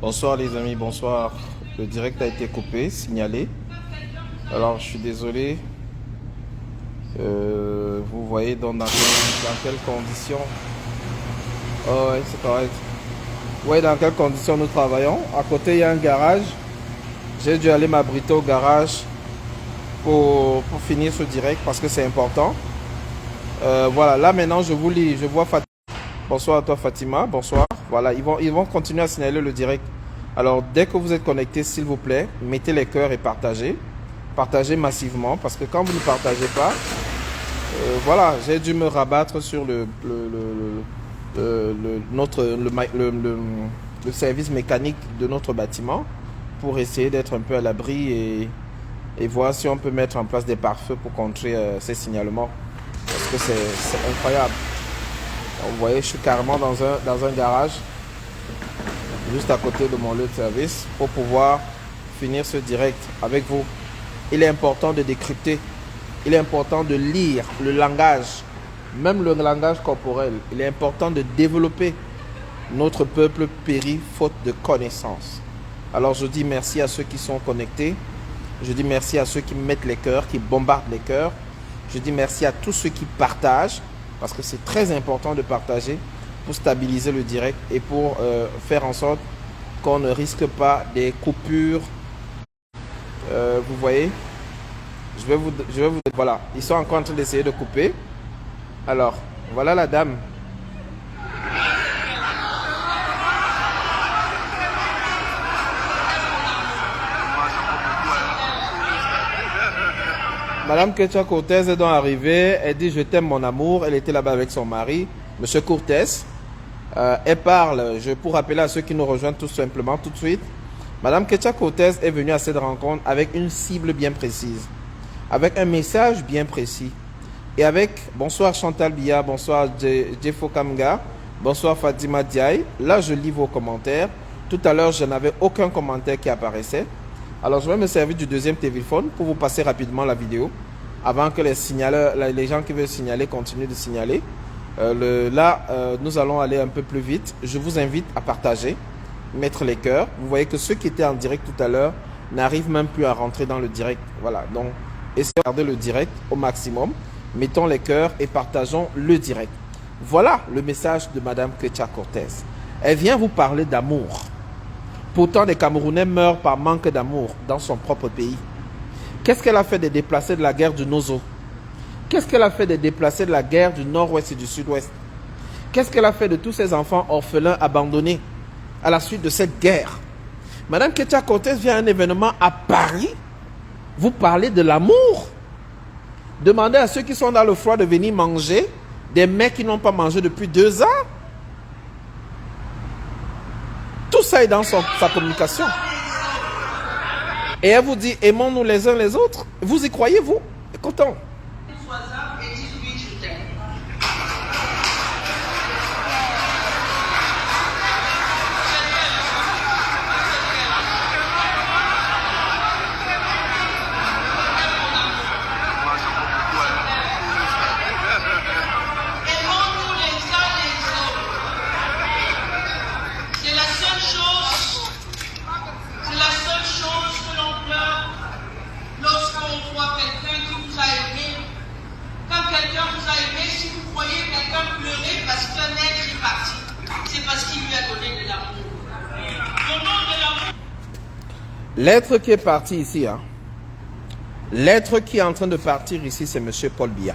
Bonsoir les amis, bonsoir. Le direct a été coupé, signalé. Alors je suis désolé. Vous voyez dans quelles conditions. Oh ouais, c'est correct. Vous voyez dans quelles conditions nous travaillons. À côté il y a un garage. J'ai dû aller m'abriter au garage pour finir ce direct parce que c'est important. Voilà, là maintenant je vous lis. Je vois Fatima. Bonsoir à toi Fatima, bonsoir. Voilà, ils vont continuer à signaler le direct. Alors, dès que vous êtes connecté, s'il vous plaît, mettez les cœurs et partagez. Partagez massivement, parce que quand vous ne partagez pas, voilà, j'ai dû me rabattre sur le service mécanique de notre bâtiment pour essayer d'être un peu à l'abri et voir si on peut mettre en place des pare-feux pour contrer ces signalements. Parce que c'est incroyable. Vous voyez, je suis carrément dans un garage, juste à côté de mon lieu de service, pour pouvoir finir ce direct avec vous. Il est important de décrypter, il est important de lire le langage, même le langage corporel. Il est important de développer. Notre peuple périt faute de connaissances. Alors je dis merci à ceux qui sont connectés, je dis merci à ceux qui mettent les cœurs, qui bombardent les cœurs. Je dis merci à tous ceux qui partagent, parce que c'est très important de partager pour stabiliser le direct et pour faire en sorte qu'on ne risque pas des coupures. Vous voyez, je vais vous voilà, ils sont encore en train d'essayer de couper. Alors, voilà la dame. Madame Ketia Cortez est donc arrivée, elle dit je t'aime mon amour, elle était là-bas avec son mari, Monsieur Cortez. Elle parle, pour rappeler à ceux qui nous rejoignent tout simplement tout de suite, Madame Ketia Cortez est venue à cette rencontre avec une cible bien précise, avec un message bien précis, et avec, bonsoir Chantal Bia, bonsoir Jeffo Kamga, bonsoir Fatima Diaye, là je lis vos commentaires, tout à l'heure je n'avais aucun commentaire qui apparaissait. Alors, je vais me servir du deuxième téléphone pour vous passer rapidement la vidéo avant que les gens qui veulent signaler continuent de signaler. Nous allons aller un peu plus vite. Je vous invite à partager, mettre les cœurs. Vous voyez que ceux qui étaient en direct tout à l'heure n'arrivent même plus à rentrer dans le direct. Voilà, donc essayez de garder le direct au maximum. Mettons les cœurs et partageons le direct. Voilà le message de Madame Ketia Cortez. Elle vient vous parler d'amour. Pourtant, les Camerounais meurent par manque d'amour dans son propre pays. Qu'est-ce qu'elle a fait des déplacés de la guerre du Nozo? Qu'est-ce qu'elle a fait des déplacés de la guerre du Nord-Ouest et du Sud-Ouest? Qu'est-ce qu'elle a fait de tous ces enfants orphelins abandonnés à la suite de cette guerre? Madame Ketia Cortez vient à un événement à Paris. Vous parlez de l'amour. Demandez à ceux qui sont dans le froid de venir manger des mets qui n'ont pas mangé depuis 2 ans. Tout ça est dans sa communication. Et elle vous dit, aimons-nous les uns les autres. Vous y croyez, vous? Écoutons. L'être qui est parti ici, hein. L'être qui est en train de partir ici, c'est Monsieur Paul Biya.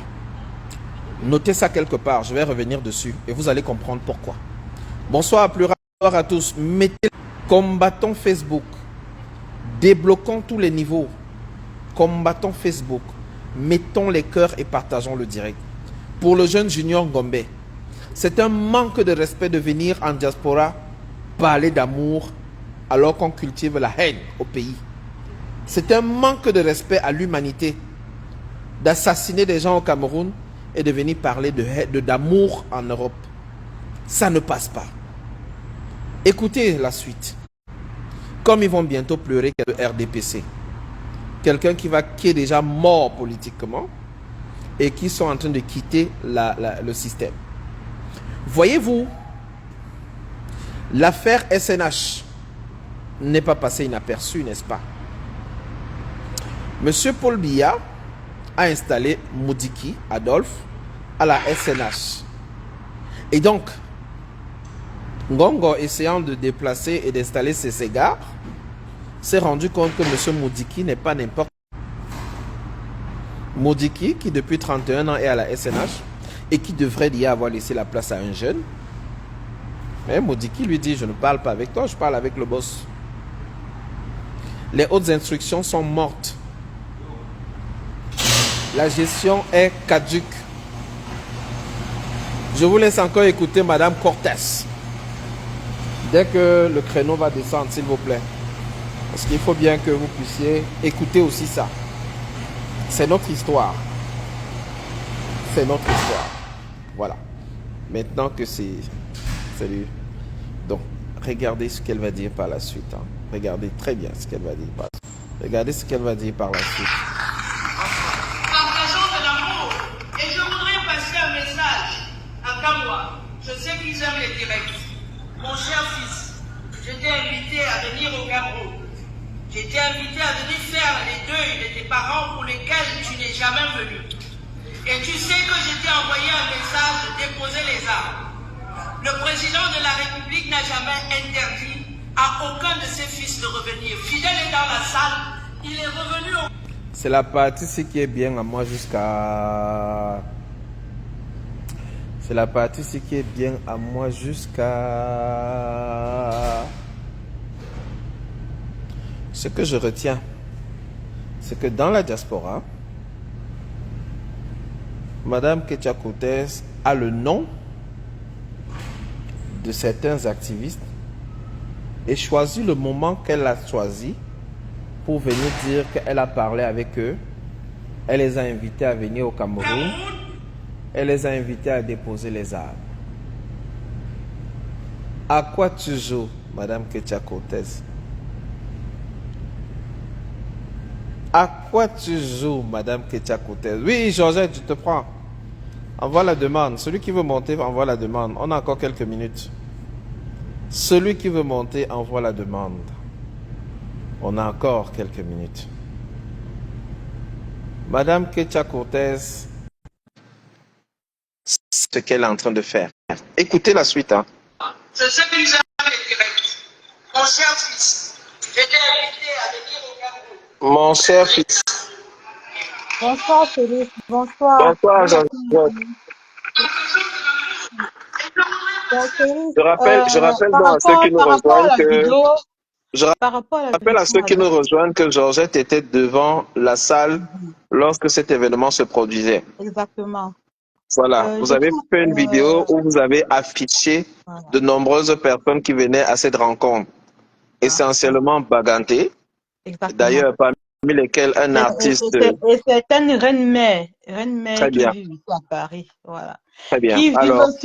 Notez ça quelque part, je vais revenir dessus et vous allez comprendre pourquoi. Bonsoir à pluriel, bonsoir à tous. Combattons Facebook. Débloquons tous les niveaux. Combattons Facebook. Mettons les cœurs et partageons le direct. Pour le jeune Junior Gombe, c'est un manque de respect de venir en diaspora parler d'amour alors qu'on cultive la haine au pays. C'est un manque de respect à l'humanité d'assassiner des gens au Cameroun et de venir parler d'amour en Europe. Ça ne passe pas. Écoutez la suite. Comme ils vont bientôt pleurer que le RDPC. Quelqu'un qui est déjà mort politiquement et qui sont en train de quitter le système. Voyez-vous, l'affaire SNH n'est pas passé inaperçu, n'est-ce pas? Monsieur Paul Biya a installé Moudiki, Adolphe, à la SNH. Et donc, Ngongo, essayant de déplacer et d'installer ses égards, s'est rendu compte que M. Moudiki n'est pas n'importe qui. Moudiki, qui depuis 31 ans est à la SNH et qui devrait y avoir laissé la place à un jeune. Mais Moudiki lui dit, je ne parle pas avec toi, je parle avec le boss. Les hautes instructions sont mortes. La gestion est caduque. Je vous laisse encore écouter Madame Cortès. Dès que le créneau va descendre, s'il vous plaît. Parce qu'il faut bien que vous puissiez écouter aussi ça. C'est notre histoire. C'est notre histoire. Voilà. Maintenant que c'est... Salut. Donc, regardez ce qu'elle va dire par la suite. Hein. Regardez très bien ce qu'elle va dire par la suite. Regardez ce qu'elle va dire par la suite. Partageons de l'amour. Et je voudrais passer un message à Kamwa. Je sais qu'ils aiment les directs. Mon cher fils, je t'ai invité à venir au Cameroun. Je t'ai invité à venir faire les deuils de tes parents pour lesquels tu n'es jamais venu. Et tu sais que je t'ai envoyé un message de déposer les armes. Le président de la République n'a jamais interdit à aucun de ses fils de revenir. Fidèle est dans la salle, il est revenu au... C'est la partie ce qui est bien à moi jusqu'à... C'est la partie ce qui est bien à moi jusqu'à... Ce que je retiens, c'est que dans la diaspora, Madame Ketia Cortès a le nom de certains activistes et choisit le moment qu'elle a choisi pour venir dire qu'elle a parlé avec eux. Elle les a invités à venir au Cameroun. Elle les a invités à déposer les armes. À quoi tu joues, Madame Ketia Cortès? À quoi tu joues, Madame Ketia Cortès? Oui, Georgette, je te prends. Envoie la demande. Celui qui veut monter, envoie la demande. On a encore quelques minutes. Celui qui veut monter, envoie la demande. On a encore quelques minutes. Madame Ketia Cortès, ce qu'elle est en train de faire. Écoutez la suite. Hein. Je sais qu'ils aiment les directs. Mon cher fils, je t'ai invité à venir au Cameroun. Mon cher fils. Bonsoir, Félix. Bonsoir. Bonsoir, Jean-Claude. Donc, Félix, Je rappelle par donc à ceux qui nous rapport à rejoignent la que... vidéo, Je par rapport à la rappelle à ceux qui vidéo, nous rejoignent que Georgette était devant la salle lorsque cet événement se produisait. exactement. Voilà, vous Je avez trouve, fait une vidéo où vous avez affiché voilà. de nombreuses personnes qui venaient à cette rencontre, essentiellement bagantées, Exactement. d'ailleurs parmi lesquels un artiste. Et certaines reines-mères Très qui bien. vivent ici à Paris, voilà. Très bien. Qui Alors, vivent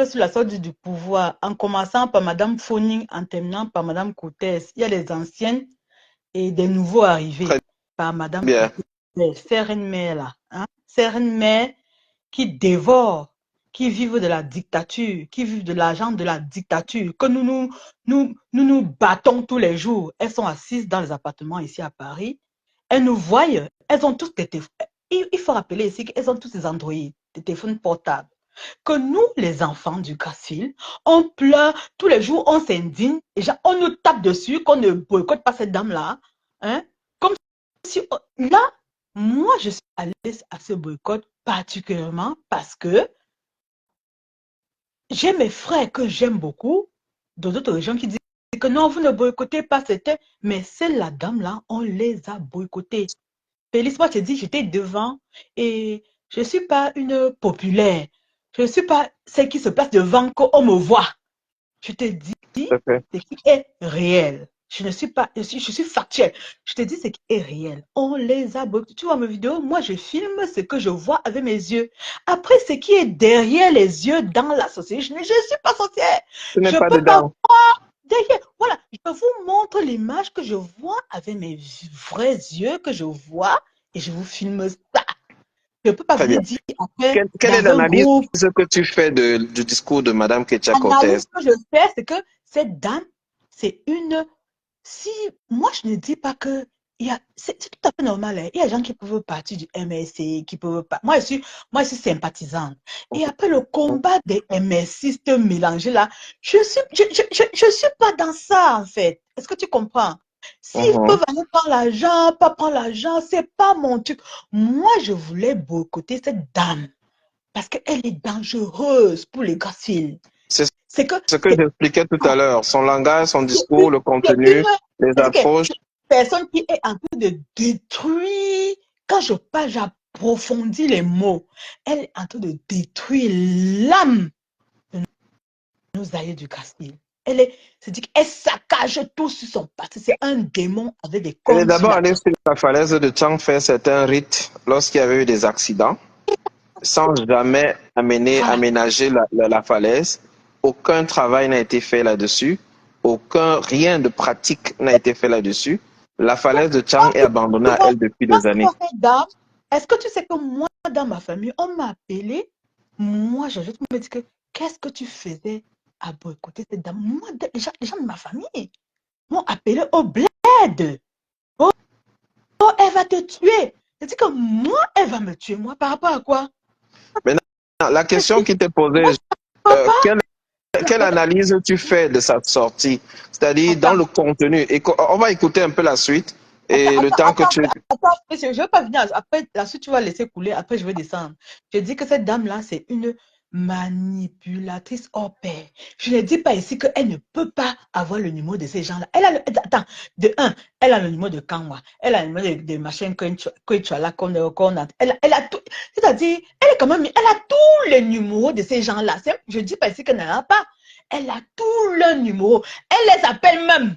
sur la solde du pouvoir, en commençant par Madame Foning, en terminant par Madame Cortès. Il y a les anciennes et des nouveaux arrivés très par Madame bien. Cortès. Ces reines-mères-là, hein? Ces reines-mères qui dévorent, qui vivent de la dictature, qui vivent de l'argent de la dictature, que nous battons tous les jours. Elles sont assises dans les appartements ici à Paris. Elles nous voient, elles ont tous des téléphones. Il faut rappeler ici qu'elles ont tous des Android, des téléphones portables. Que nous, les enfants du Grassfield, on pleure tous les jours, on s'indigne, et on nous tape dessus, qu'on ne boycotte pas cette dame-là. Hein? Comme si, là, moi, je suis allée à ce boycott particulièrement parce que j'ai mes frères que j'aime beaucoup, dans d'autres régions qui disent que non, vous ne boycottez pas, c'était, mais c'est la dame-là, on les a boycottés. Félix, moi, je te dis, j'étais devant et je ne suis pas une populaire. Je ne suis pas celle qui se place devant qu'on me voit. Je te dis ce qui est réel. Je ne suis pas, je suis factuelle. Je te dis ce qui est réel. On les a boycottés. Tu vois mes vidéos, moi je filme ce que je vois avec mes yeux. Après, ce qui est derrière les yeux dans la société, je ne suis pas sorcière. Ce n'est Je pas peux pas dedans. voir derrière. Voilà, je vous montre l'image que je vois avec mes vrais yeux, que je vois, et je vous filme ça. Je ne peux pas Très venir bien. dire après Quelle est dans un l'analyse groupe. que tu fais du discours de Madame Ketia Cortès? L'analyse que je fais, c'est que cette dame, c'est une... Si, moi, je ne dis pas que... C'est tout à fait normal. Hein. Il y a des gens qui peuvent partir du MSC, qui peuvent pas... Moi, je suis sympathisante. Et après le combat des MSistes mélangés là, je suis pas dans ça, en fait. Est-ce que tu comprends? S'ils Mhm. peuvent aller prendre l'argent, pas prendre l'argent, c'est pas mon truc. Moi, je voulais boycotter cette dame parce qu'elle est dangereuse pour les graphiles. C'est C'est que ce que c'est j'expliquais tout à l'heure. Son langage, son c'est discours, une, le contenu, les c'est-à-dire que approches. c'est une personne qui est en train de détruire. Quand je parle, j'approfondis les mots. Elle est en train de détruire l'âme de nos aïeux du Castille. C'est-à-dire qu'elle saccage tout sur son passé. C'est un démon avec des Elle est cornes sur d'abord la allée tête. sur la falaise de Tchang faire certains rites lorsqu'il y avait eu des accidents, sans jamais Voilà. aménager la falaise. Aucun travail n'a été fait là-dessus. Rien de pratique n'a été fait là-dessus. La falaise de Tchang est abandonnée Tu à vois, elle depuis quand des tu années. vois cette dame, est-ce que tu sais que moi, dans ma famille, on m'a appelé, moi, je me dis que qu'est-ce que tu faisais à boycotter cette dame? Moi, les gens de ma famille m'ont appelé au bled. Oh, oh, elle va te tuer. Je dis que moi, elle va me tuer. Moi, par rapport à quoi? Maintenant, la question qui t'est posée, Papa, quelle analyse tu fais de sa sortie? C'est-à-dire dans attends, le contenu. Et on va écouter un peu la suite attends, et le attends, temps que attends, tu... attends, monsieur, je ne veux pas venir. Après, la suite, tu vas laisser couler. Après, je vais descendre. Je dis que cette dame-là, c'est une manipulatrice hors pair. Je ne dis pas ici qu'elle ne peut pas avoir le numéro de ces gens-là. Attends, de un, elle a le numéro de Kanwa. Elle a le numéro de machin que tu as là, qu'on a. Elle a tout. C'est-à-dire, elle est quand même, elle a tous les numéros de ces gens-là. Je ne dis pas ici qu'elle n'en a pas. Elle a tous leurs numéros. Elle les appelle même.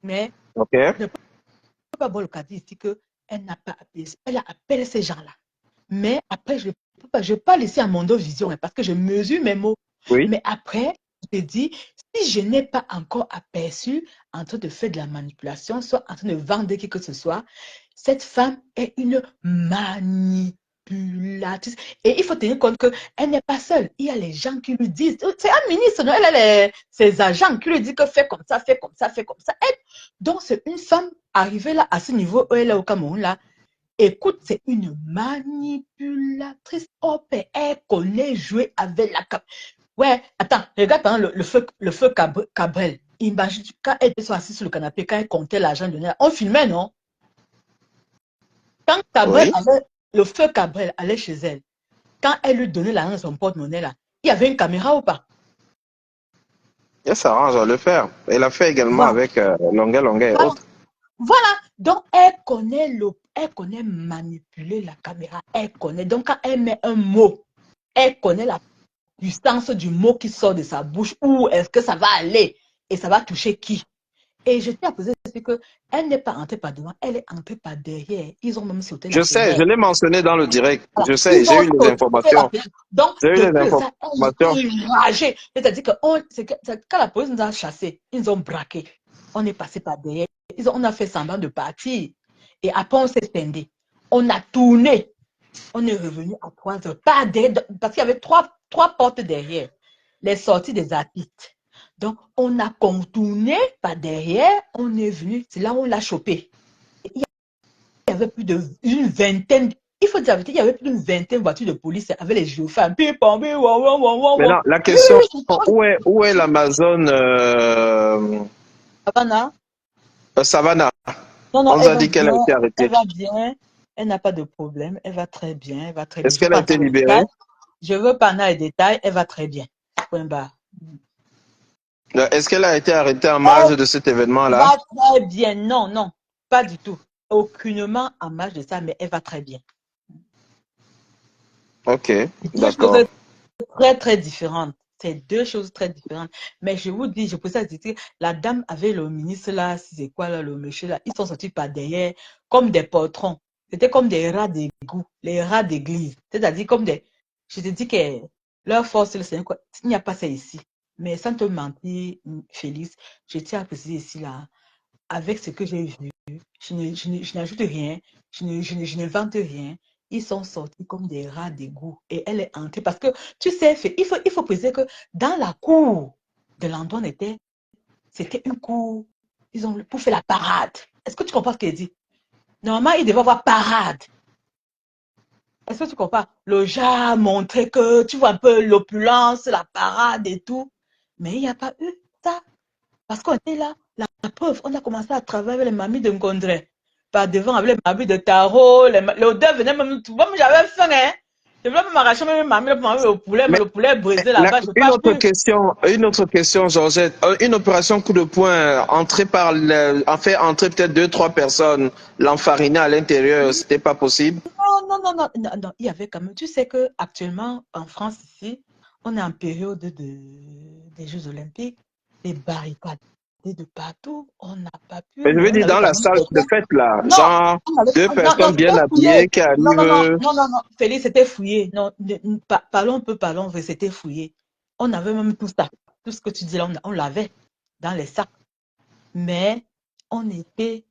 Mais OK? ne pas avoir le cas ici qu'elle n'a pas appelé, elle a appelé ces gens-là. Mais après, je ne peux pas laisser à mon dos vision hein, parce que je mesure mes mots. Oui. Mais après, je dis, si je n'ai pas encore aperçu en train de faire de la manipulation, soit en train de vendre qui que ce soit, cette femme est une manipulatrice. Et il faut tenir compte qu'elle n'est pas seule. Il y a les gens qui lui disent, c'est un ministre, non? Elle a ses agents qui lui disent que fais comme ça, fais comme ça, fais comme ça. Donc, c'est une femme arrivée là, à ce niveau où elle est au Cameroun là. Écoute, c'est une manipulatrice. Oh, elle connaît jouer avec la cap. Ouais, attends, regarde par exemple, le feu Cabrel. Imagine, quand elle était assise sur le canapé, quand elle comptait l'argent donné, on filmait, non? Quand Cabrel Oui. avait, le feu Cabrel allait chez elle, quand elle lui donnait l'argent de son porte-monnaie là, il y avait une caméra ou pas? Elle s'arrange à le faire. Elle a fait également Voilà. avec Longuet Longuet et Voilà. autres. Voilà. Donc, elle connaît manipuler la caméra. Elle connaît. Donc, quand elle met un mot, elle connaît la puissance du mot qui sort de sa bouche. Où est-ce que ça va aller? Et ça va toucher qui? Et je tiens à poser aussi qu'elle n'est pas entrée par devant, elle est entrée par derrière. Ils ont même sauté Je la sais, je fenêtre. l'ai mentionné dans le direct. Voilà. Je sais, Ils j'ai ont eu les sauté la informations. fenêtre. Donc, J'ai eu les depuis ça, elle informations. est enragée. C'est-à-dire que, quand la police nous a chassés, ils nous ont braqués. On est passé par derrière. On a fait semblant de partir. Et après, on s'est scindé. On a tourné. On est revenu à 3 heures. Pas derrière, parce qu'il y avait trois portes derrière. Les sorties des artistes. Donc, on a contourné par derrière. On est venu. C'est là où on l'a chopé. Il y avait plus d'une vingtaine. Il faut dire, il y avait plus d'une vingtaine de voitures de police avec les gyrophares. Maintenant, la question, où est l'Amazon Havana. Savannah? Non, non, On nous elle a va dit qu'elle bien. a été Elle arrêtée. va bien. Elle n'a pas de problème. Elle va très bien. Elle va très bien. Est-ce Je ne veux qu'elle a pas été entrer dans les libérée? détails. Je ne veux pas entrer dans les détails. Elle va très bien. Point barre. Est-ce qu'elle a été arrêtée en marge Elle de cet événement-là? va très bien. Non, non, pas du tout. Aucunement en marge de ça, mais elle va très bien. Ok, C'est deux d'accord. choses très, très différentes. C'est deux choses très différentes. Mais je vous dis, je peux ça dire, la dame avec le ministre là, c'est quoi là, le monsieur là, ils sont sortis par derrière comme des patrons. C'était comme des rats d'égout, les rats d'église. C'est-à-dire comme des... Je te dis que leur force, c'est quoi? Il n'y a pas ça ici. Mais sans te mentir, Félix, je tiens à préciser ici là, avec ce que j'ai vu, je n'ajoute rien, je n'invente rien. Ils sont sortis comme des rats d'égout et elle est entrée parce que, tu sais, il faut préciser que dans la cour de l'endroit où on était, c'était une cour. Ils ont pour faire la parade. Est-ce que tu comprends ce qu'elle dit? Normalement, il devait avoir parade. Est-ce que tu comprends? Le genre montrait que tu vois un peu l'opulence, la parade et tout. Mais il n'y a pas eu ça. Parce qu'on est là, la preuve, on a commencé à travailler avec les mamies de Ngondré. Par devant, avec les mamies de Tarot, l'odeur venait même tout. Moi, j'avais faim, hein. Je voulais même arracher mes mamies pour manger le poulet, mais Mais le poulet brisé là-bas, je n'ai pas pu. une autre question, Georgette. Une opération coup de poing, fait entrer peut-être 2, 3 personnes, l'enfariner à l'intérieur, c'était pas possible? Non, il y avait quand même. Tu sais qu'actuellement, en France, ici, on est en période des Jeux Olympiques, des barricades de partout. On n'a pas pu, Mais je mais veux on dire, avait dans quand la même salle de quelqu'un. fête, là, Non, genre, deux non, personnes bien c'était habillées fouillé. qui arrivent. Non, Félix, c'était fouillé. Non, parlons un peu, parlons vrai, c'était fouillé. On avait même tout ça. Tout ce que tu dis là, on l'avait dans les sacs. Mais on était,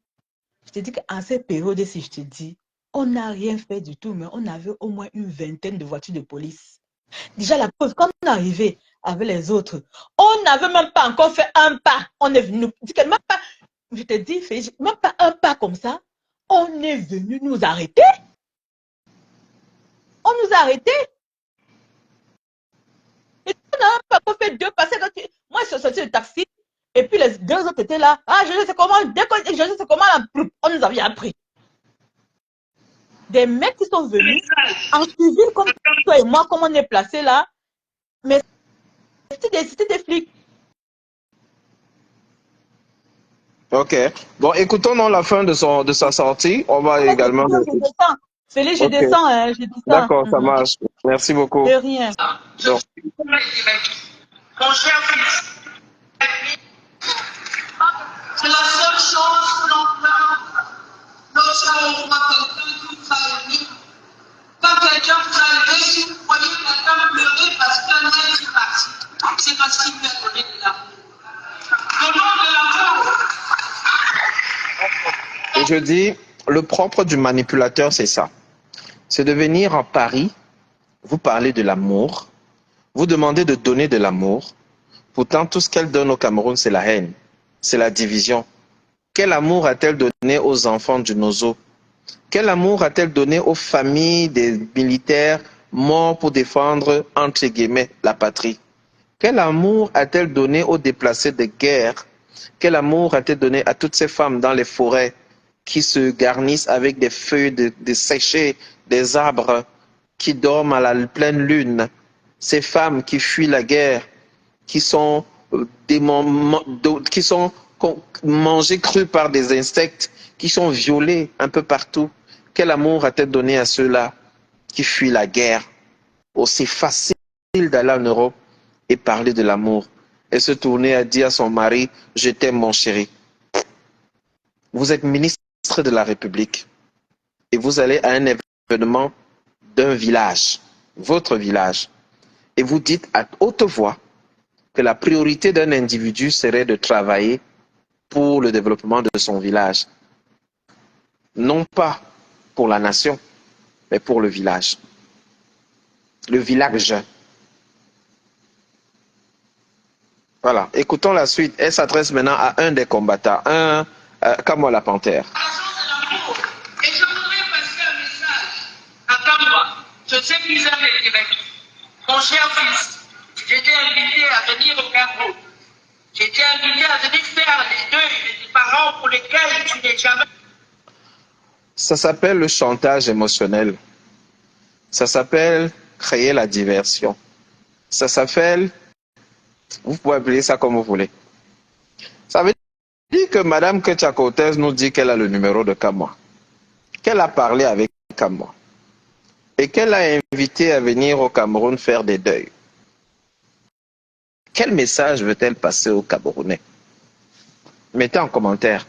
je te dis qu'en cette période, si je te dis, on n'a rien fait du tout, mais on avait au moins une vingtaine de voitures de police. Déjà, la preuve, quand on est arrivé avec les autres, on n'avait même pas encore fait un pas. On est venu, même pas, je te dis, Félix, même pas un pas comme ça. On est venu nous arrêter. On nous a arrêtés. Et on n'a pas encore fait deux pas. Moi, je suis sorti du taxi. Et puis les deux autres étaient là. Ah, je sais comment. Je sais comment. On nous avait appris. Des mecs qui sont venus en civil comme toi et moi, comme on est placés là. Mais c'était des flics. Ok. Bon, écoutons non la fin de sa sortie. On va également. Je descends. Félix, je Ok. descends. Hein, je descends. D'accord, ça marche. Merci beaucoup. De rien. Donc, Mon cher fils, c'est la seule chose que l'on peut lorsqu'on voit quelqu'un qui trahit. Quand quelqu'un trahit, si vous voyez quelqu'un pleurer parce qu'un être est parti, c'est parce qu'il lui a donné de l'amour. Donnons de l'amour. et je dis, le propre du manipulateur, c'est ça. C'est de venir en Paris, vous parler de l'amour, vous demander de donner de l'amour. Pourtant, tout ce qu'elle donne au Cameroun, c'est la haine, c'est la division. Quel amour a-t-elle donné aux enfants du Nozo? Quel amour a-t-elle donné aux familles des militaires morts pour défendre, entre guillemets, la patrie? Quel amour a-t-elle donné aux déplacés de guerre? Quel amour a-t-elle donné à toutes ces femmes dans les forêts qui se garnissent avec des feuilles de séchées, des arbres qui dorment à la pleine lune? Ces femmes qui fuient la guerre, qui sont, qui sont mangées crues par des insectes, qui sont violées un peu partout. Quel amour a-t-elle donné à ceux-là qui fuient la guerre? Aussi facile d'aller en Europe et parler de l'amour et se tourner à dire à son mari, je t'aime mon chéri. Vous êtes ministre de la République et vous allez à un événement d'un village, votre village, et vous dites à haute voix que la priorité d'un individu serait de travailler pour le développement de son village. Non pas pour la nation, mais pour le village. Le village. Voilà, écoutons la suite. Elle s'adresse maintenant à un des combattants, Kamwa la Panthère. Et je voudrais passer un message à Kamwa. Je sais qu'ils aiment les directs. Mon cher fils, j'étais invité à venir au Cameroun. J'étais invité à venir faire les deuils des parents pour lesquels tu n'es jamais. Ça s'appelle le chantage émotionnel. Ça s'appelle créer la diversion. Ça s'appelle, vous pouvez appeler ça comme vous voulez. Ça veut dire que Madame Ketchakotez nous dit qu'elle a le numéro de Kamwa, qu'elle a parlé avec Kamwa et qu'elle a invité à venir au Cameroun faire des deuils. Quel message veut-elle passer aux Camerounais? Mettez en commentaire.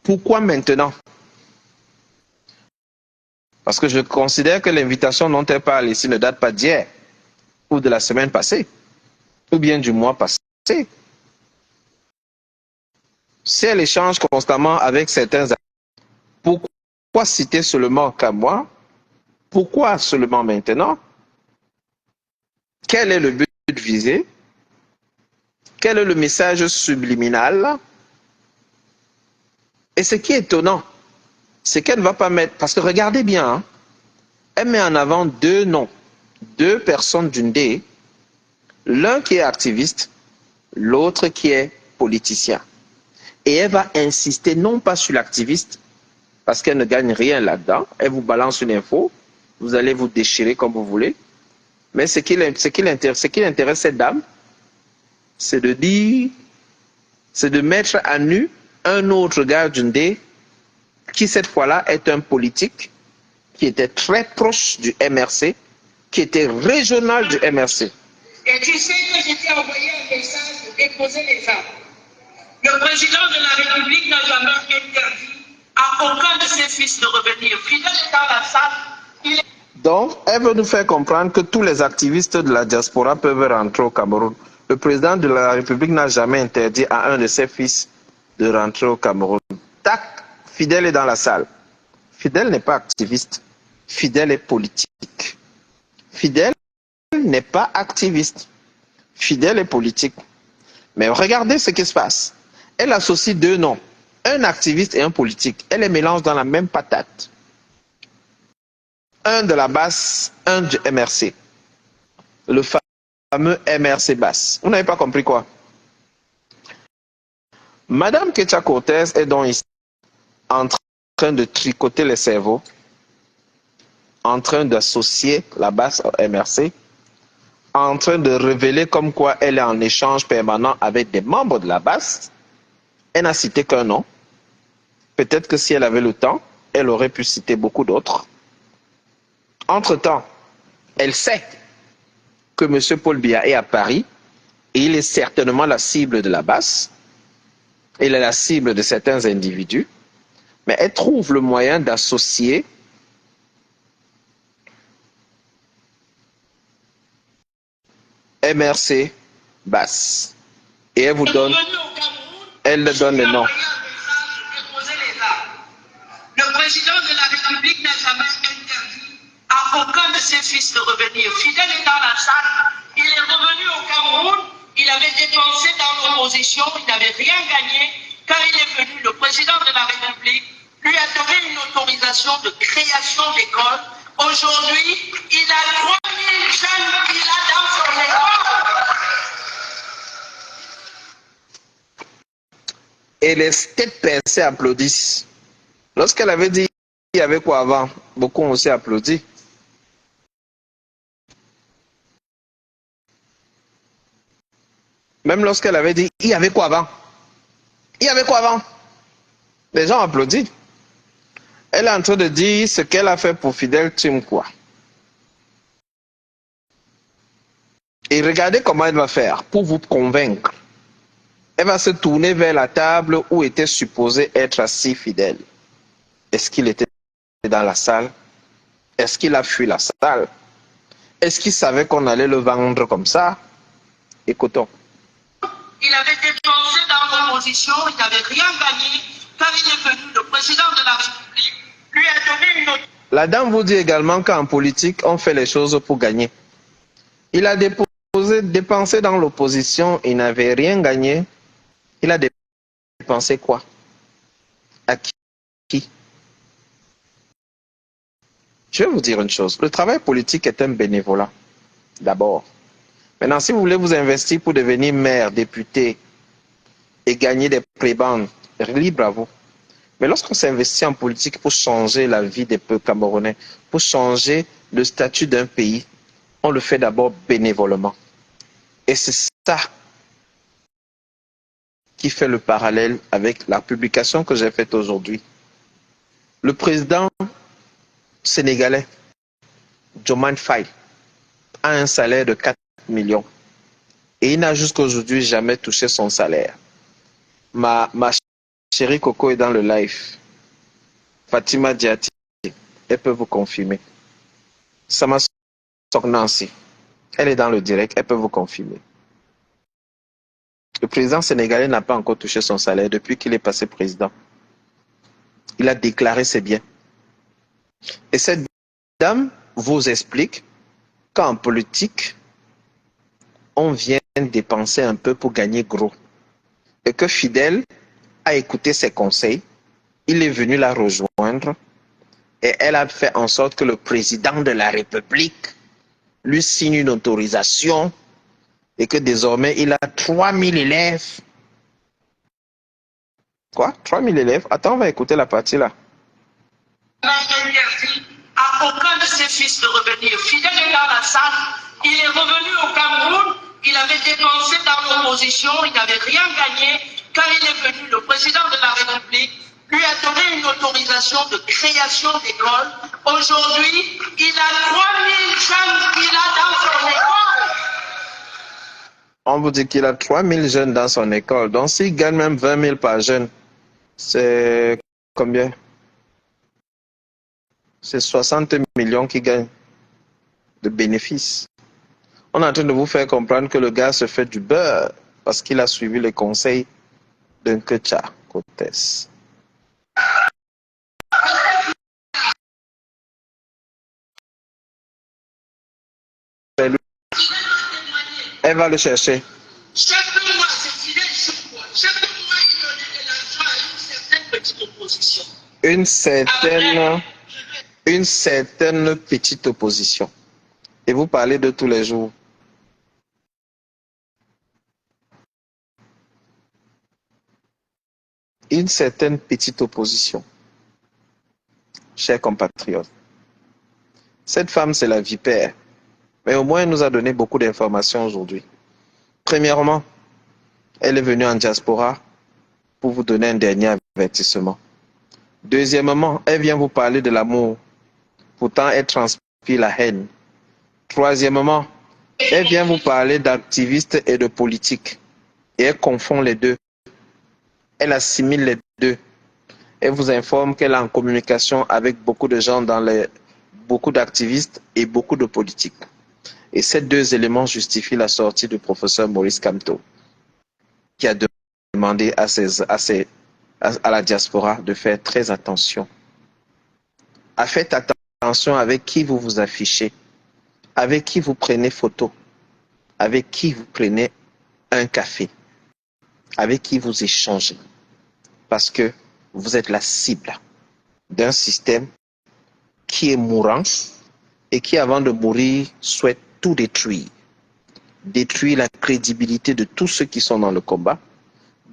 Pourquoi maintenant? Parce que je considère que l'invitation dont elle parle ici ne date pas d'hier, ou de la semaine passée, ou bien du mois passé. Si elle échange constamment avec certains amis, pourquoi citer seulement Kamwa? Pourquoi seulement maintenant? Quel est le but visé? Quel est le message subliminal? Et ce qui est étonnant, c'est qu'elle ne va pas mettre... Parce que regardez bien, hein, elle met en avant deux noms, deux personnes d'une dé, l'un qui est activiste, l'autre qui est politicien. Et elle va insister non pas sur l'activiste, parce qu'elle ne gagne rien là-dedans, elle vous balance une info, vous allez vous déchirer comme vous voulez, mais ce qui intéresse cette dame, c'est de dire, c'est de mettre à nu un autre gars d'une dé, qui cette fois-là est un politique, qui était très proche du MRC, qui était régional du MRC. Et tu sais que j'étais envoyé un message pour déposer les armes. Le président de la République n'a jamais interdit à aucun de ses fils de revenir. Fidèle est dans la salle, il est... Donc, elle veut nous faire comprendre que tous les activistes de la diaspora peuvent rentrer au Cameroun. Le président de la République n'a jamais interdit à un de ses fils de rentrer au Cameroun. Tac, Fidèle est dans la salle. Fidèle n'est pas activiste. Fidèle est politique. Fidèle n'est pas activiste. Fidèle est politique. Mais regardez ce qui se passe. Elle associe deux noms, un activiste et un politique. Elle les mélange dans la même patate. Un de la basse, un du MRC. Le fameux MRC basse. Vous n'avez pas compris quoi? Madame Ketia Cortez est donc ici en train de tricoter les cerveaux, en train d'associer la basse au MRC, en train de révéler comme quoi elle est en échange permanent avec des membres de la basse. Elle n'a cité qu'un nom. Peut-être que si elle avait le temps, elle aurait pu citer beaucoup d'autres. Entre-temps, elle sait que M. Paul Biya est à Paris et il est certainement la cible de la basse. Il est la cible de certains individus. Mais elle trouve le moyen d'associer MRC basse. Et elle vous donne, elle le donne le nom. Le président de la République n'a jamais interdit à aucun de ses fils de revenir. Fidèle est dans la salle, il est revenu au Cameroun, il avait dépensé dans l'opposition, il n'avait rien gagné. Quand il est venu, le président de la République lui a donné une autorisation de création d'école. Aujourd'hui, il a 3000 jeunes qu'il a dans son école. Et les têtes percées applaudissent. Lorsqu'elle avait dit il y avait quoi avant, beaucoup ont aussi applaudi. Même lorsqu'elle avait dit il y avait quoi avant, il y avait quoi avant, les gens applaudissent. Elle est en train de dire ce qu'elle a fait pour Fidèle Timkwa. Et regardez comment elle va faire pour vous convaincre. Elle va se tourner vers la table où était supposé être assis Fidèle. Est-ce qu'il était dans la salle? Est-ce qu'il a fui la salle? Est-ce qu'il savait qu'on allait le vendre comme ça? Écoutons. Il avait dépensé dans l'opposition, il n'avait rien gagné. Quand il est venu, le président de la République lui a donné une autre... La dame vous dit également qu'en politique, on fait les choses pour gagner. Il a dépensé dans l'opposition, il n'avait rien gagné. Il a dépensé quoi? À qui? Je vais vous dire une chose. Le travail politique est un bénévolat, d'abord. Maintenant, si vous voulez vous investir pour devenir maire, député et gagner des prébendes, libre à vous. Mais lorsqu'on s'investit en politique pour changer la vie des peuples camerounais, pour changer le statut d'un pays, on le fait d'abord bénévolement. Et c'est ça qui fait le parallèle avec la publication que j'ai faite aujourd'hui. Le président sénégalais, Diomaye Faye, a un salaire de 4 millions. Et il n'a jusqu'à aujourd'hui jamais touché son salaire. Ma chérie Coco est dans le live. Fatima Diati, elle peut vous confirmer. Sama Nancy, elle est dans le direct, elle peut vous confirmer. Le président sénégalais n'a pas encore touché son salaire depuis qu'il est passé président. Il a déclaré ses biens. Et cette dame vous explique qu'en politique, on vient dépenser un peu pour gagner gros. Et que Fidèle a écouté ses conseils, il est venu la rejoindre et elle a fait en sorte que le président de la République lui signe une autorisation et que désormais il a 3000 élèves. Quoi? 3000 élèves? Attends, on va écouter la partie là. Interdit à aucun de ses fils de revenir. Fidèle est dans la salle, il est revenu au Cameroun, il avait dépensé dans l'opposition, il n'avait rien gagné. Quand il est venu, le président de la République lui a donné une autorisation de création d'école. Aujourd'hui, il a 3000 jeunes qu'il a dans son école. On vous dit qu'il a 3000 jeunes dans son école. Donc s'il gagne même 20 000 par jeune, c'est combien? C'est 60 millions qu'il gagne de bénéfices. On est en train de vous faire comprendre que le gars se fait du beurre parce qu'il a suivi les conseils d'un Kecha Cortès. Elle va le chercher. Chaque mois, c'est Fidèle chaque mois. Chaque mois, il donnait de l'argent à une certaine petite opposition. Une certaine petite opposition. Et vous parlez de tous les jours. Une certaine petite opposition. Chers compatriotes. Cette femme, c'est la vipère. Mais au moins, elle nous a donné beaucoup d'informations aujourd'hui. Premièrement, elle est venue en diaspora pour vous donner un dernier avertissement. Deuxièmement, elle vient vous parler de l'amour. Pourtant, elle transpire la haine. Troisièmement, elle vient vous parler d'activistes et de politique. Et elle confond les deux. Elle assimile les deux. Elle vous informe qu'elle est en communication avec beaucoup de gens beaucoup d'activistes et beaucoup de politiques. Et ces deux éléments justifient la sortie du professeur Maurice Kamto, qui a demandé à la diaspora de faire très attention. Faites attention avec qui vous vous affichez, avec qui vous prenez photo, avec qui vous prenez un café, avec qui vous échangez. Parce que vous êtes la cible d'un système qui est mourant et qui, avant de mourir, souhaite tout détruire. Détruire la crédibilité de tous ceux qui sont dans le combat,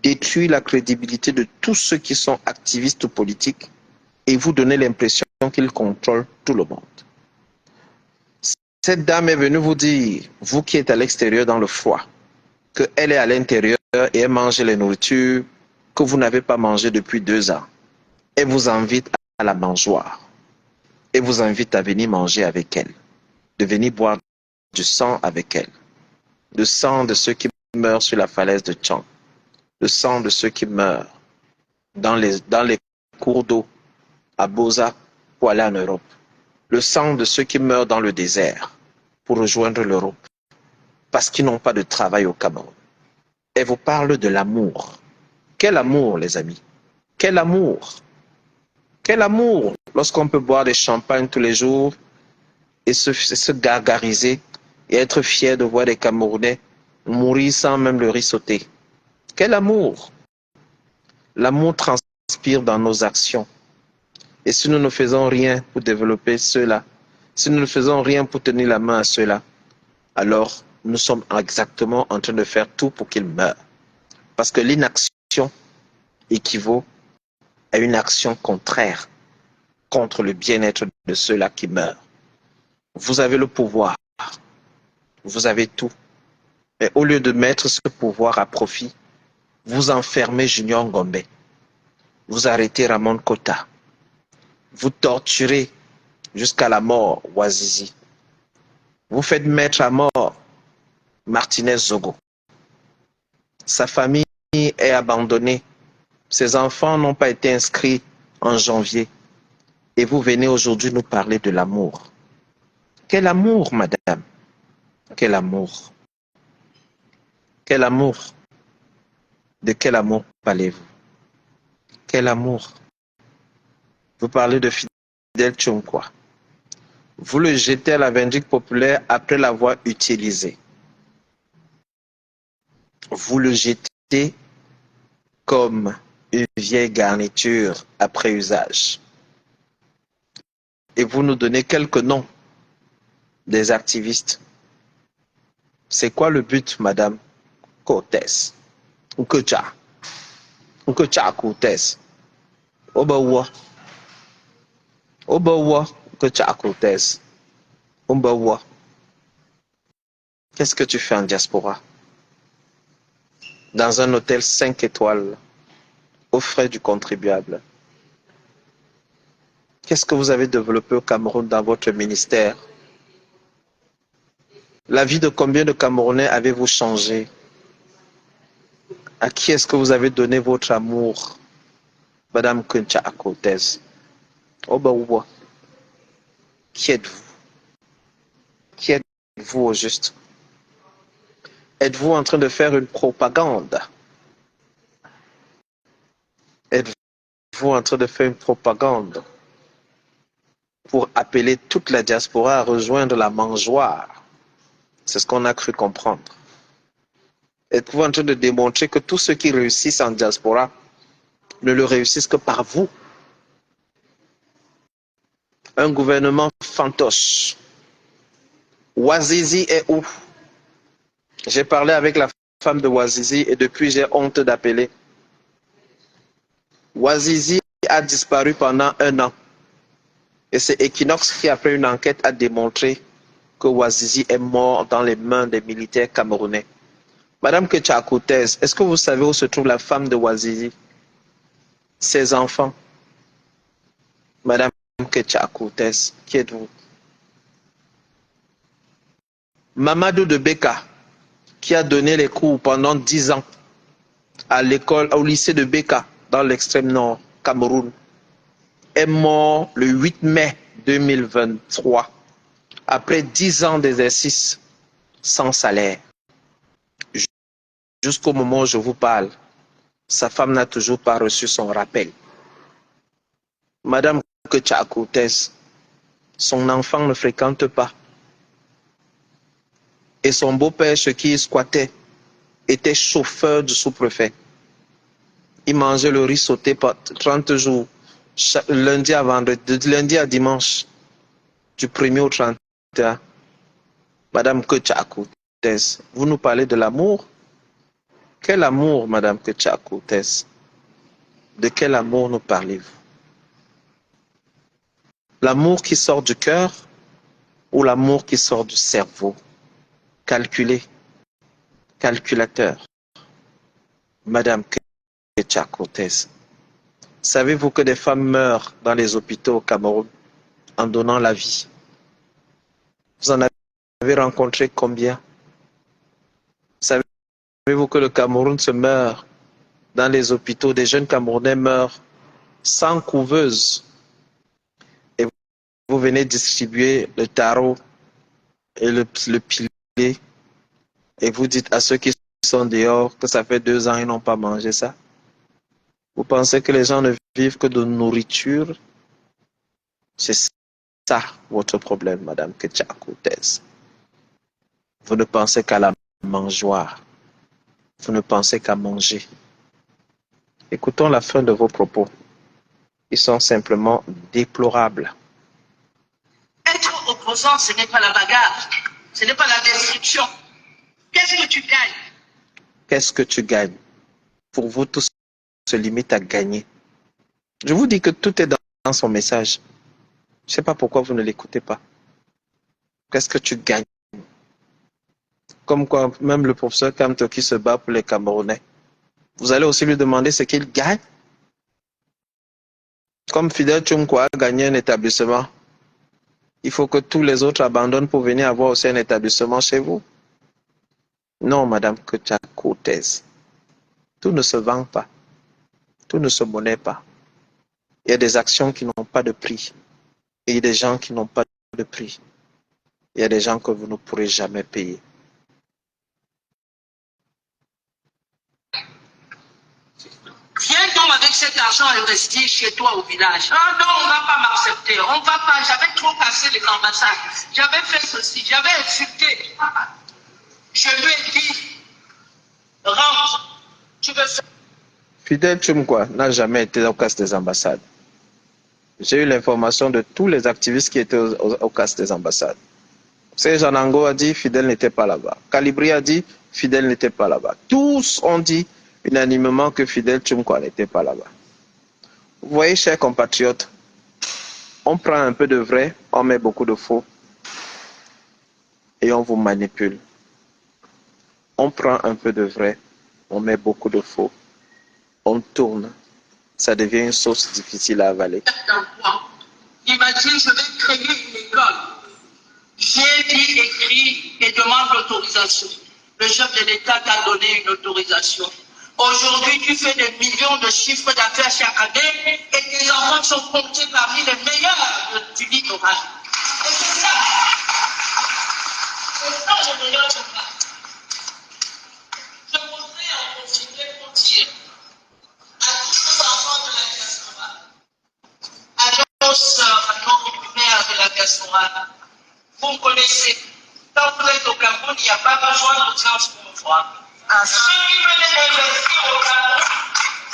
détruire la crédibilité de tous ceux qui sont activistes ou politiques et vous donner l'impression qu'ils contrôlent tout le monde. Cette dame est venue vous dire, vous qui êtes à l'extérieur dans le froid, qu'elle est à l'intérieur et elle mange les nourritures que vous n'avez pas mangées depuis 2 ans. Elle vous invite à la mangeoire. Elle vous invite à venir manger avec elle, de venir boire du sang avec elle, le sang de ceux qui meurent sur la falaise de Tchang, le sang de ceux qui meurent dans les cours d'eau à Boza pour aller en Europe, le sang de ceux qui meurent dans le désert pour rejoindre l'Europe, parce qu'ils n'ont pas de travail au Cameroun. Elle vous parle de l'amour. Quel amour, les amis? Quel amour? Quel amour lorsqu'on peut boire des champagnes tous les jours et se gargariser et être fier de voir des Camerounais mourir sans même le riz sauté. Quel amour! L'amour transpire dans nos actions. Et si nous ne faisons rien pour développer cela, si nous ne faisons rien pour tenir la main à cela, alors nous sommes exactement en train de faire tout pour qu'ils meurent. Parce que l'inaction équivaut à une action contraire contre le bien-être de ceux-là qui meurent. Vous avez le pouvoir, vous avez tout. Mais au lieu de mettre ce pouvoir à profit, vous enfermez Junior Ngombe, vous arrêtez Ramon Kota, vous torturez jusqu'à la mort Ouazizi, vous faites mettre à mort Martinez Zogo. Sa famille est abandonnée, ses enfants n'ont pas été inscrits en janvier. Et vous venez aujourd'hui nous parler de l'amour. Quel amour, madame? Quel amour? Quel amour? De quel amour parlez-vous? Quel amour? Vous parlez de Fidèle Tchonkwa. Vous le jetez à la vindicte populaire après l'avoir utilisé. vous le jetez comme une vieille garniture après usage. Et vous nous donnez quelques noms des activistes. C'est quoi le but, Madame Cortez? Nkocha Cortez. Obawa. Nkocha Cortez. Obawa. Qu'est-ce que tu fais en diaspora? Dans un hôtel 5 étoiles, aux frais du contribuable. Qu'est-ce que vous avez développé au Cameroun dans votre ministère? La vie de combien de Camerounais avez-vous changé? À qui est-ce que vous avez donné votre amour, Madame Nkocha Cortez? Obawa. Qui êtes-vous? Qui êtes-vous au juste? Êtes-vous en train de faire une propagande? Êtes-vous en train de faire une propagande pour appeler toute la diaspora à rejoindre la mangeoire? C'est ce qu'on a cru comprendre. Êtes-vous en train de démontrer que tous ceux qui réussissent en diaspora ne le réussissent que par vous? Un gouvernement fantoche. Ouazizi est où? J'ai parlé avec la femme de Ouazizi et depuis j'ai honte d'appeler. Ouazizi a disparu pendant 1 an. Et c'est Equinox qui, après une enquête, a démontré que Ouazizi est mort dans les mains des militaires camerounais. Madame Nkocha Cortez, est-ce que vous savez où se trouve la femme de Ouazizi? Ses enfants? Madame Nkocha Cortez, qui êtes-vous? Mamadou de Beka, qui a donné les cours pendant 10 ans à l'école, au lycée de Beka, dans l'extrême nord, Cameroun, est mort le 8 mai 2023, après 10 ans d'exercice sans salaire. Jusqu'au moment où je vous parle, sa femme n'a toujours pas reçu son rappel. Madame Nkocha Cortez, son enfant ne fréquente pas. Et son beau-père, ce qui squattait, était chauffeur du sous-préfet. Il mangeait le riz sauté par 30 jours, lundi à vendredi, de lundi à dimanche, du 1er au 31. Madame Nkocha Cortez, vous nous parlez de l'amour? Quel amour, Madame Nkocha Cortez? De quel amour nous parlez-vous? L'amour qui sort du cœur ou l'amour qui sort du cerveau? Calculé, calculateur. Madame Nkocha Cortez, savez-vous que des femmes meurent dans les hôpitaux au Cameroun en donnant la vie? Vous en avez rencontré combien? Savez-vous que le Cameroun se meurt dans les hôpitaux? Des jeunes Camerounais meurent sans couveuse. Et vous venez distribuer le tarot et le pilier. Et vous dites à ceux qui sont dehors que ça fait 2 ans ils n'ont pas mangé ça. Vous pensez que les gens ne vivent que de nourriture? C'est ça votre problème, Madame Nkocha Cortez. Vous ne pensez qu'à la mangeoire. Vous ne pensez qu'à manger. Écoutons la fin de vos propos. Ils sont simplement déplorables. Être opposant, ce n'est pas la bagarre, ce n'est pas la destruction. Qu'est-ce que tu gagnes? Qu'est-ce que tu gagnes? Pour vous, tout se limite à gagner. Je vous dis que tout est dans son message. Je ne sais pas pourquoi vous ne l'écoutez pas. Qu'est-ce que tu gagnes? Comme quoi, même le professeur Kamto qui se bat pour les Camerounais, vous allez aussi lui demander ce qu'il gagne? Comme Fidel Tchunko a gagné un établissement, il faut que tous les autres abandonnent pour venir avoir aussi un établissement chez vous. Non, Madame Nkocha Cortez, tout ne se vend pas, tout ne se monnaie pas. Il y a des actions qui n'ont pas de prix et il y a des gens qui n'ont pas de prix. Il y a des gens que vous ne pourrez jamais payer. Viens donc avec cet argent investi chez toi au village. Ah non, on ne va pas m'accepter. On ne va pas. J'avais trop cassé les ambassades. J'avais fait ceci. J'avais insulté. Je lui ai dit, Rentre. Tu veux ça? Fidel Tchumkwa n'a jamais été au casse des ambassades. J'ai eu l'information de tous les activistes qui étaient au casse des ambassades. Jean Ango a dit Fidel n'était pas là-bas. Calibri a dit Fidel n'était pas là-bas. Tous ont dit unanimement que Fidel Tchumkwa n'était pas là-bas. Vous voyez, chers compatriotes, on prend un peu de vrai, on met beaucoup de faux et on vous manipule. On prend un peu de vrai, on met beaucoup de faux, on tourne, ça devient une sauce difficile à avaler. Imagine, je vais créer une école. J'ai dit, écrit et demande l'autorisation. Le chef de l'État t'a donné une autorisation. Aujourd'hui, tu fais des millions de chiffres d'affaires chaque année et tes enfants sont comptés parmi les meilleurs du littoral. Et c'est ça. C'est ça le meilleur chemin. Je voudrais en profiter pour dire à tous les enfants de la diaspora, à nos sœurs, à nos mères de la diaspora, vous me connaissez. Quand vous êtes au Cameroun, il n'y a pas besoin d'audience pour me voir. Ceux qui veulent investir au Cameroun,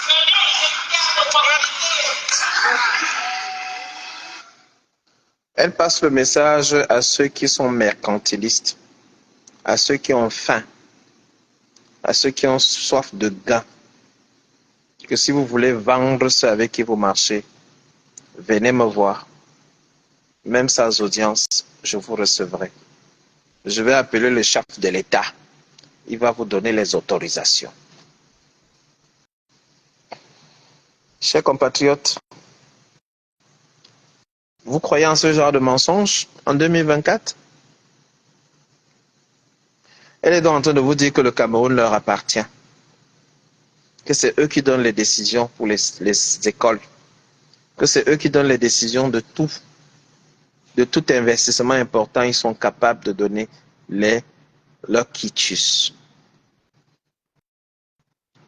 venez, c'est une opportunité. Elle passe le message à ceux qui sont mercantilistes, à ceux qui ont faim, à ceux qui ont soif de gain, que si vous voulez vendre ceux avec qui vous marchez, venez me voir. Même sans audience, je vous recevrai. Je vais appeler le chef de l'État. Il va vous donner les autorisations. Chers compatriotes, vous croyez en ce genre de mensonge en 2024? Elle est donc en train de vous dire que le Cameroun leur appartient, que c'est eux qui donnent les décisions pour les écoles, que c'est eux qui donnent les décisions de tout investissement important. Ils sont capables de donner leur quitus.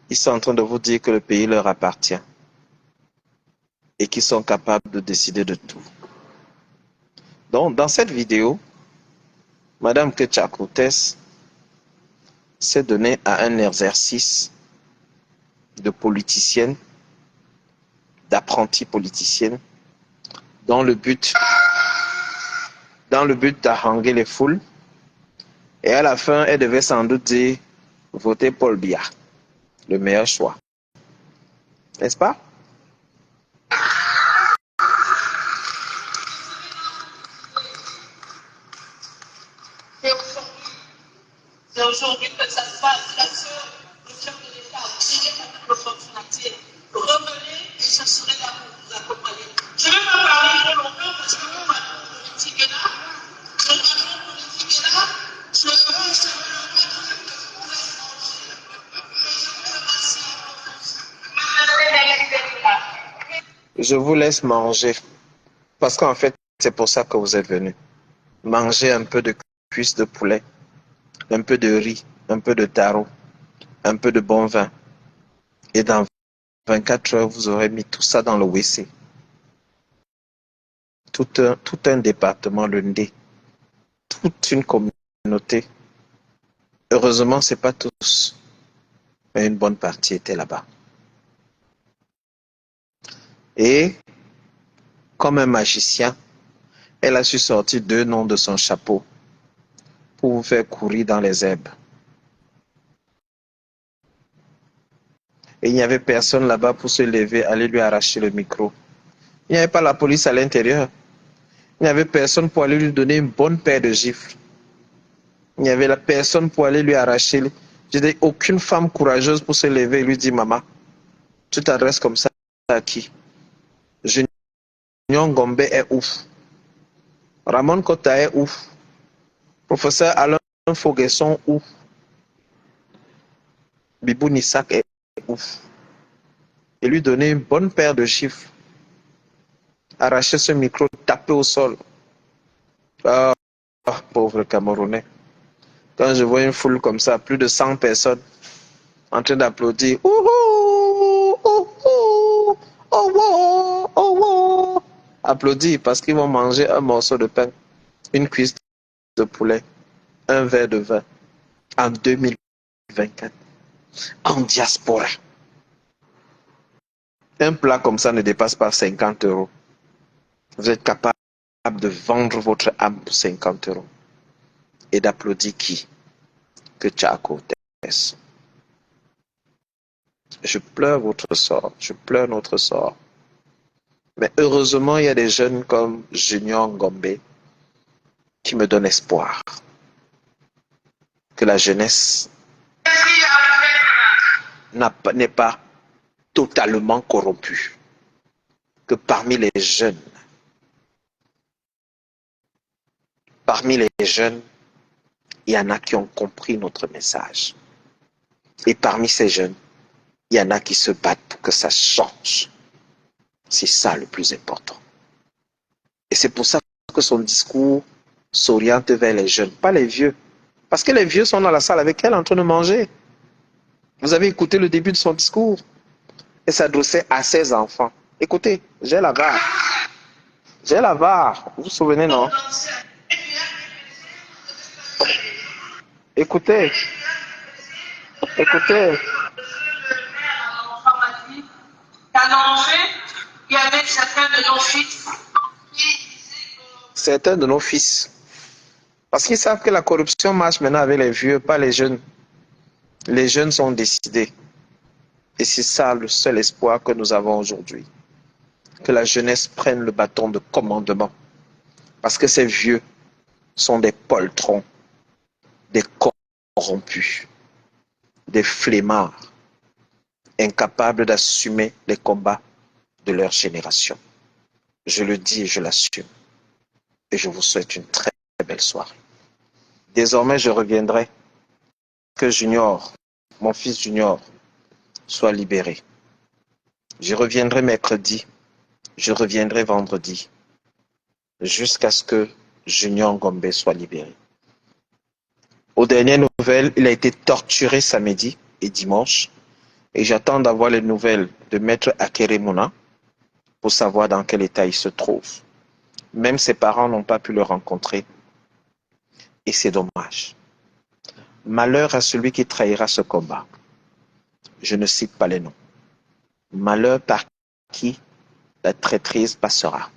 Ils sont en train de vous dire que le pays leur appartient et qu'ils sont capables de décider de tout. Donc, dans cette vidéo, Madame Ketia Cortez s'est donnée à un exercice de politicienne, d'apprentie politicienne, dans le but d'haranguer les foules. Et à la fin, elle devait sans doute dire « Votez Paul Biya », le meilleur choix. N'est-ce pas? C'est aujourd'hui que ça se passe. La sœur, le chef de l'État, tirez avec l'opportunité. Revenez et je serai là pour vous accompagner. Je ne vais pas parler trop longtemps parce que le ballon politique est là. Le ballon politique est là. Je veux Je vous laisse manger. Parce qu'en fait, c'est pour ça que vous êtes venus. Manger un peu de cuisse de poulet, un peu de riz, un peu de taro, un peu de bon vin. Et dans 24 heures, vous aurez mis tout ça dans le WC. Tout un département, le Ndé. Toute une communauté. Heureusement, ce n'est pas tous. Mais une bonne partie était là-bas. Et, comme un magicien, elle a su sortir 2 noms de son chapeau pour vous faire courir dans les herbes. Et il n'y avait personne là-bas pour se lever, aller lui arracher le micro. Il n'y avait pas la police à l'intérieur. Il n'y avait personne pour aller lui donner une bonne paire de gifles. Il n'y avait personne pour aller lui arracher. Je dis, aucune femme courageuse pour se lever et lui dire, maman, tu t'adresses comme ça à qui? Junior Gombe est ouf. Ramon Kota est ouf. Professeur Alain Foguesson ouf. Bibou Nissak est ouf. Et lui donner une bonne paire de chiffres. Arracher ce micro, taper au sol. Ah, pauvre Camerounais. Quand je vois une foule comme ça, plus de 100 personnes en train d'applaudir. Applaudir parce qu'ils vont manger un morceau de pain, une cuisse de poulet, un verre de vin en 2024. en diaspora. Un plat comme ça ne dépasse pas 50 euros. Vous êtes capable de vendre votre âme pour 50 euros et d'applaudir qui? Que Tchako Tess. Je pleure votre sort, je pleure notre sort. Mais heureusement, il y a des jeunes comme Junior Ngombe qui me donnent espoir que la jeunesse n'est pas totalement corrompue. Que parmi les jeunes, il y en a qui ont compris notre message. Et parmi ces jeunes, il y en a qui se battent pour que ça change. C'est ça le plus important. Et c'est pour ça que son discours s'oriente vers les jeunes, pas les vieux. Parce que les vieux sont dans la salle avec elle en train de manger. Vous avez écouté le début de son discours. Et s'adressait à ses enfants. Écoutez, j'ai la barre. J'ai la barre. Vous vous souvenez, non? Écoutez. Écoutez. Il y avait certains de nos fils. Certains de nos fils. Parce qu'ils savent que la corruption marche maintenant avec les vieux, pas les jeunes. Les jeunes sont décidés. Et c'est ça le seul espoir que nous avons aujourd'hui. Que la jeunesse prenne le bâton de commandement. Parce que ces vieux sont des poltrons, des corrompus, des flemmards, incapables d'assumer les combats de leur génération. Je le dis et je l'assume. Et je vous souhaite une très belle soirée. Désormais, je reviendrai que Junior, mon fils Junior, soit libéré. Je reviendrai mercredi, je reviendrai vendredi, jusqu'à ce que Junior Ngombe soit libéré. Aux dernières nouvelles, il a été torturé samedi et dimanche, et j'attends d'avoir les nouvelles de Maître Akeremuna pour savoir dans quel état il se trouve. Même ses parents n'ont pas pu le rencontrer, et c'est dommage. Malheur à celui qui trahira ce combat. Je ne cite pas les noms. Malheur par qui la traîtrise passera.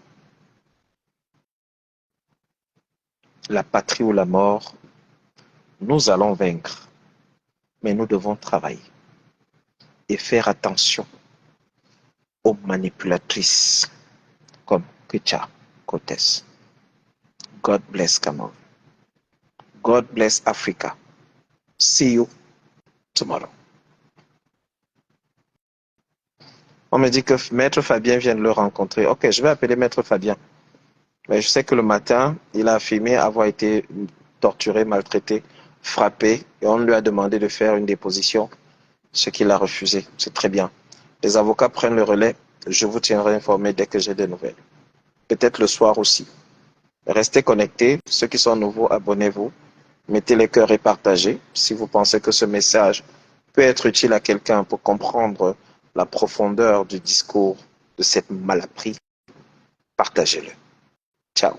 La patrie ou la mort, nous allons vaincre. Mais nous devons travailler et faire attention aux manipulatrices comme Kecha Kotes. God bless Cameroon. God bless Africa. See you tomorrow. On me dit que Maître Fabien vient de le rencontrer. Ok, je vais appeler Maître Fabien. Mais je sais que le matin, il a affirmé avoir été torturé, maltraité, frappé, et on lui a demandé de faire une déposition, ce qu'il a refusé. C'est très bien. Les avocats prennent le relais. Je vous tiendrai informé dès que j'ai des nouvelles. Peut-être le soir aussi. Restez connectés. Ceux qui sont nouveaux, abonnez-vous. Mettez les cœurs et partagez. Si vous pensez que ce message peut être utile à quelqu'un pour comprendre la profondeur du discours de cette malappris, partagez-le. Ciao.